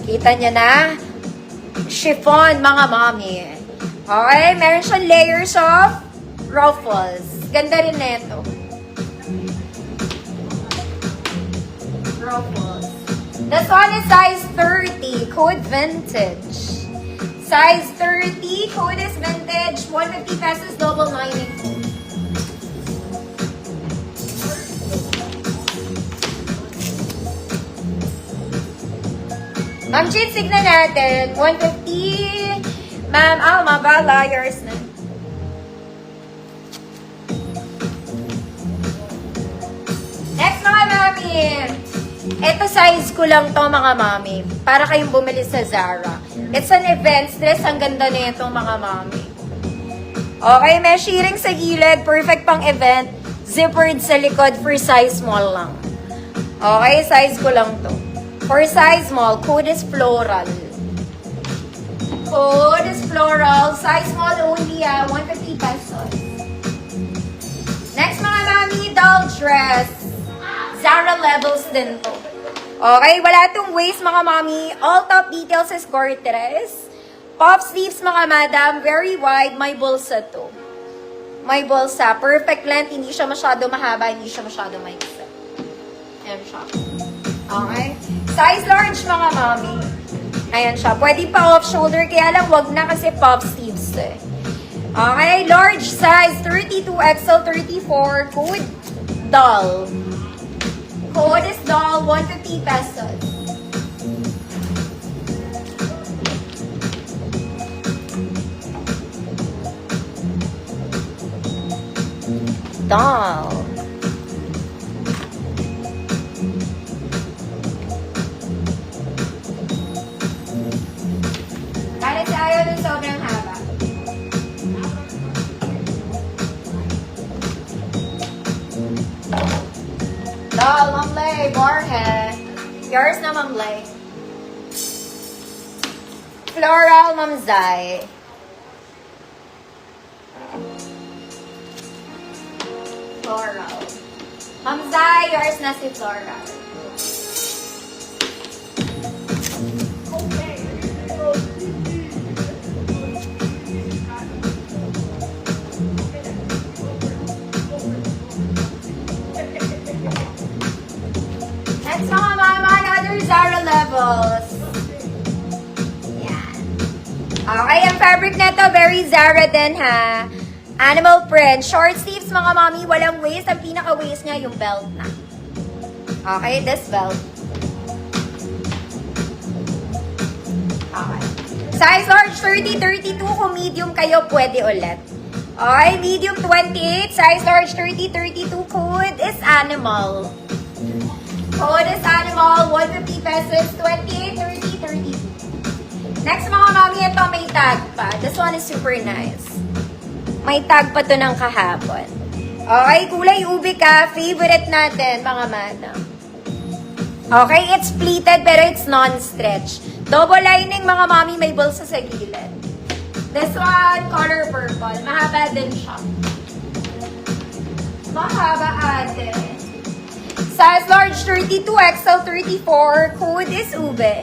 Kita niya na? Chiffon, mga mommy. Okay, meron siyang layers of ruffles. Ganda rin na ito. Ruffles. This one is size 30, code vintage. Size 30, code is vintage, 150 pesos, double lining. Ma'am Chin, signan natin. 150. Ma'am Alma, bala, yours na. Next, mga mami. Ito size ko lang to, mga mami. Para kayong bumili sa Zara. It's an events dress. Ang ganda nito, mga mami. Okay, may shearing sa gilid. Perfect pang event. Zippered sa likod for size small lang. Okay, size ko lang to. For size small, code is floral. Code is floral. Size small only, 150 pesos. Next, mga mami, doll dress. Zara levels din to. Okay, wala tong waist, mga mami. All top details is Cortez. Puff sleeves, mga madam. Very wide. May bulsa to. May bulsa. Perfect length. Hindi siya masyado mahaba. Hindi siya masyado maiksa. Ayan siya. Okay. Size large, mga mami. Ayan siya. Pwede pa off-shoulder. Kaya lang, wag na kasi puff sleeves eh. Okay. Large size. 32XL 34. Code doll. Code is doll. 150 pesos. Doll. Kaya si ayaw ng sobrang haba. Doll, Ma'am Lay, Barhead. Yours na, Ma'am Lay. Floral, Ma'am Zai. Floral. Ma'am Zai, yours na si Floral. Next, mga mama, another Zara levels. Yan. Okay, ang fabric na to, very Zara din, ha? Animal print. Short sleeves, mga mami. Walang waist. Ang pinaka-waist niya, yung belt na. Okay, this belt. Okay. Size large, 30, 32. Kung medium kayo, pwede ulit. Okay, medium 28. Size large, 30, 32. Code is animal. Code is animal. 150 pesos. 28, 30, 32. Next, mga mami, ito may tag pa. This one is super nice. May tag pa to ng kahapon. Okay, kulay ube ka. Favorite natin, mga madam. Okay, it's pleated pero it's non-stretch. Double lining, mga mami, may bulsa sa gilid. This one, color purple. Mahaba din siya. Mahaba ate. Size large 32, XL 34. Code is ube.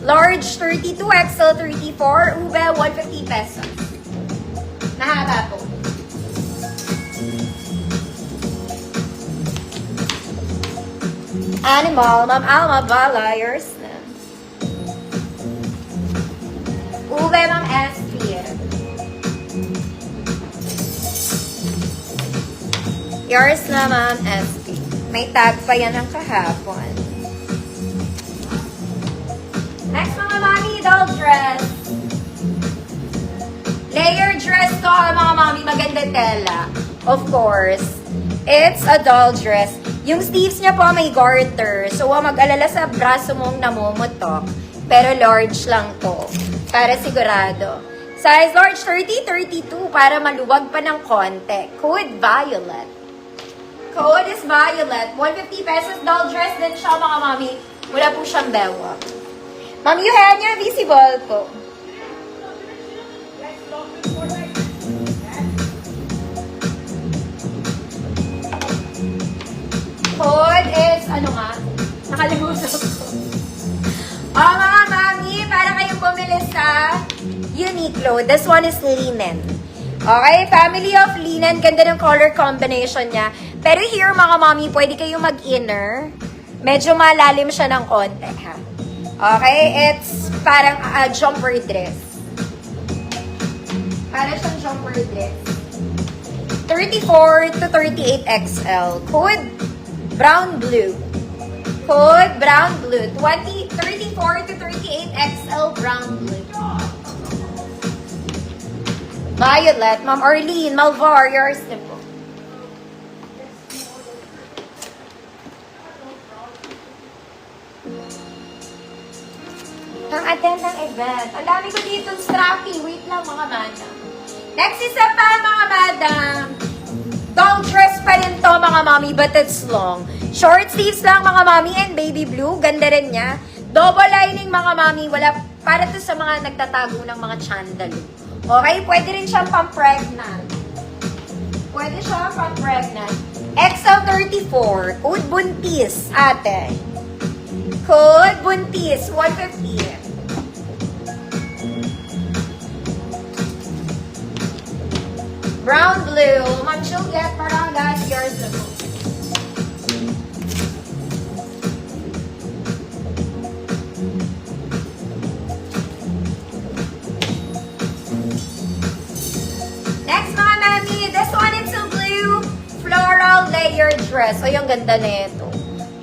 Large 32, XL 34. Ube, 150 pesos. Mahaba po. Animal, Ma'am Alma, bala, yours na. Ube, Ma'am SP. Yours na, Ma'am SP. May tag pa yan ng kahapon. Next, mga mami, doll dress. Layer dress to, mga mami, maganda tela. Of course, it's a doll dress. Yung sleeves niya po may garter. So, huwag mag-alala sa braso mong namumutok. Pero large lang to. Para sigurado. Size large 30, 32 para maluwag pa ng konti. Code violet. Code is violet. 150 pesos doll dress din siya, mga mami. Wala po siyang bewang. Ma'am, yung hair niya visible po. Code is, ano nga? Nakalimutan ko. Mga mami, Uniqlo. This one is linen. Okay, family of linen. Ganda ng color combination niya. Pero here, mga mommy, pwede kayong mag-inner. Medyo malalim siya ng konti, ha? Okay, it's parang jumper dress. Para siyang jumper dress. 34 to 38 XL. Code brown blue. Code brown blue. 34 to 38 XL brown blue. Violet, Ma'am Arlene, Malvar, yours na po. Ang attend ng event. Ang dami ko dito strappy. Wait lang mga madam. Next isa pa mga madam. Dong dress pa rin to mga mommy but it's long. Short sleeves lang mga mommy and baby blue. Ganda rin niya. Double lining mga mommy. Wala, para to sa mga nagtatago ng mga chandalo. Okay? Pwede rin siyang pang-pregnant. Pwede siyang pang-pregnant. XL34. Code buntis, ate. Code buntis. 150. Brown blue. Ma'am Juliet, Parangas, yours na po. Next mga mami, this one is a blue floral layered dress. O yung ganda na ito.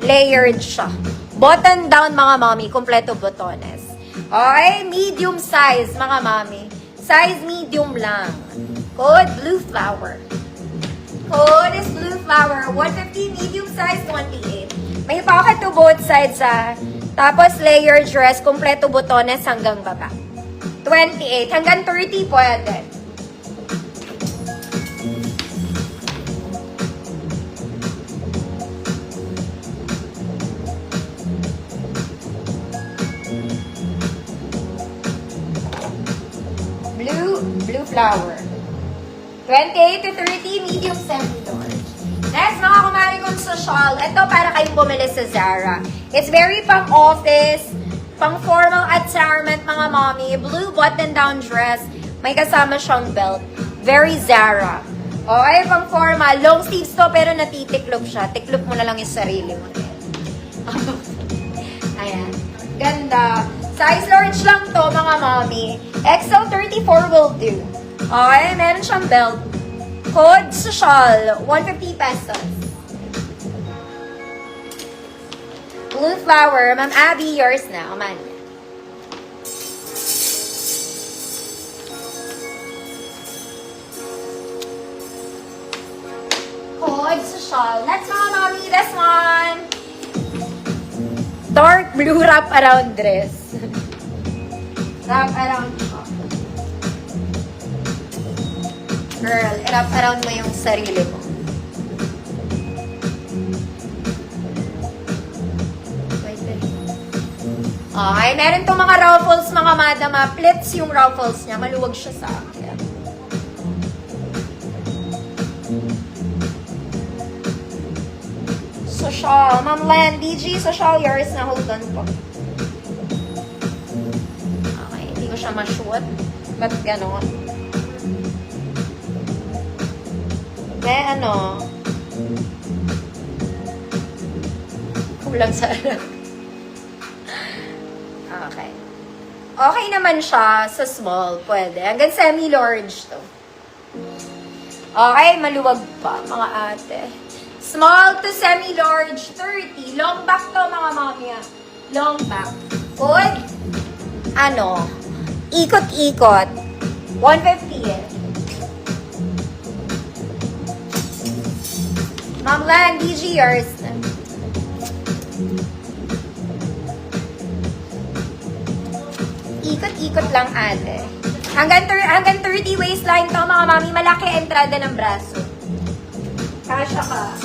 Layered siya. Button down mga mami, kompleto botones. Okay, medium size mga mami. Size medium lang. Code blue flower. Code is blue flower. 150 medium size, 28. May pocket to both sides ha. Tapos layer dress, kompleto botones hanggang baba. 28. Hanggang 30 pwede. Blue flower. 28 to 30, medium semi-large. Next, mga kumari kong social. Ito para kayong bumili sa Zara. It's very pang-office, pang-formal attire mga mommy. Blue button-down dress. May kasama siyang belt. Very Zara. Okay, pang-formal. Long sleeves to, pero natitiklop siya. Tiklop mo na lang yung sarili mo. Ayan. Ganda. Size large lang to, mga mommy. XL34 will do. Okay, meron siyang belt. Code social, 150 pesos. Blue flower, Ma'am Abby, yours na. Aman. Code social. Next mga mommy, this one. Dark blue wrap around dress. Wrap around siya. Girl, wrap around mo yung sarili mo. Okay, meron tong mga ruffles, mga madam. Plits yung ruffles niya. Maluwag siya sa akin. Social. Ma'am Len, BG, social yours na. Hold on po. Okay, hindi ko siya ma-shoot. Ba't gano'n? May ano? Kulang sa ano. Okay. Okay naman siya sa small. Pwede. Hanggang semi-large to. Okay, maluwag pa mga ate. Small to semi-large, 30. Long back to mga mamaya. Long back. Good. Ano? Ikot-ikot. 150 eh. Ma'am Lan, DG yours. Ikot-ikot lang ate. Hanggang 30 waistline to mga mami. Malaki entrada ng braso. Kasya ka.